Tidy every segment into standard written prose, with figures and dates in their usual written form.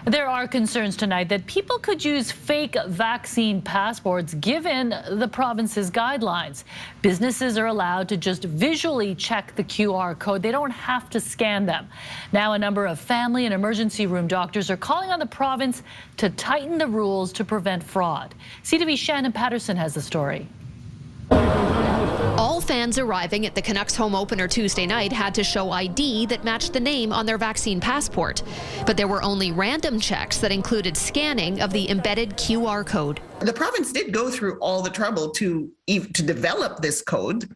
There are concerns tonight that people could use fake vaccine passports given the province's guidelines. Businesses are allowed to just visually check the QR code. They don't have to scan them. Now, a number of family and emergency room doctors are calling on the province to tighten the rules to prevent fraud. CTV's Shannon Patterson has the story. All fans arriving at the Canucks home opener Tuesday night had to show ID that matched the name on their vaccine passport. But there were only random checks that included scanning of the embedded QR code. The province did go through all the trouble to develop this code.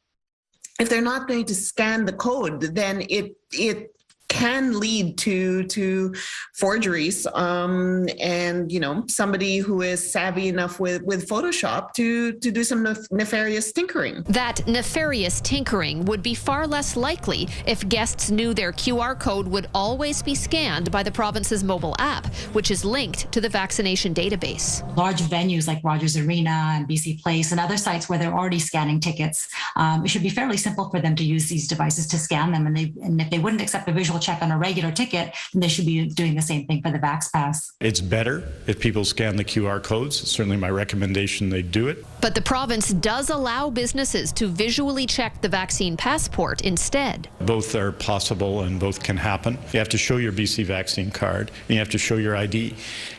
If they're not going to scan the code, then it can lead to forgeries, and somebody who is savvy enough with Photoshop to do some nefarious tinkering. That nefarious tinkering would be far less likely if guests knew their QR code would always be scanned by the province's mobile app, which is linked to the vaccination database. Large venues like Rogers Arena and BC Place and other sites where they're already scanning tickets, it should be fairly simple for them to use these devices to scan them, and if they wouldn't accept a visual check on a regular ticket, then they should be doing the same thing for the Vax Pass. It's better if people scan the QR codes. It's certainly my recommendation they do it. But the province does allow businesses to visually check the vaccine passport instead. Both are possible and both can happen. You have to show your BC vaccine card and you have to show your ID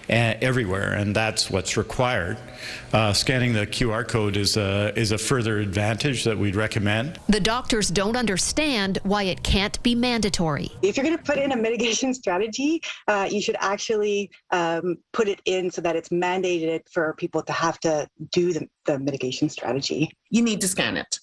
everywhere, and that's what's required. Scanning the QR code is a further advantage that we'd recommend. The doctors don't understand why it can't be mandatory. If you're going to put in a mitigation strategy, you should actually put it in so that it's mandated for people to have to do the mitigation strategy. You need to scan it.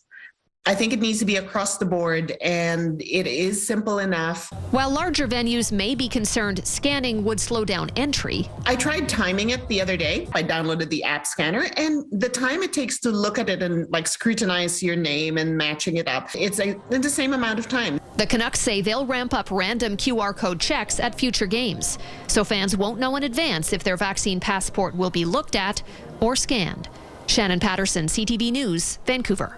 I think it needs to be across the board, and it is simple enough. While larger venues may be concerned scanning would slow down entry. I tried timing it the other day. I downloaded the app scanner, and the time it takes to look at it and scrutinize your name and matching it up, it's the same amount of time. The Canucks say they'll ramp up random QR code checks at future games, so fans won't know in advance if their vaccine passport will be looked at or scanned. Shannon Patterson, CTV News, Vancouver.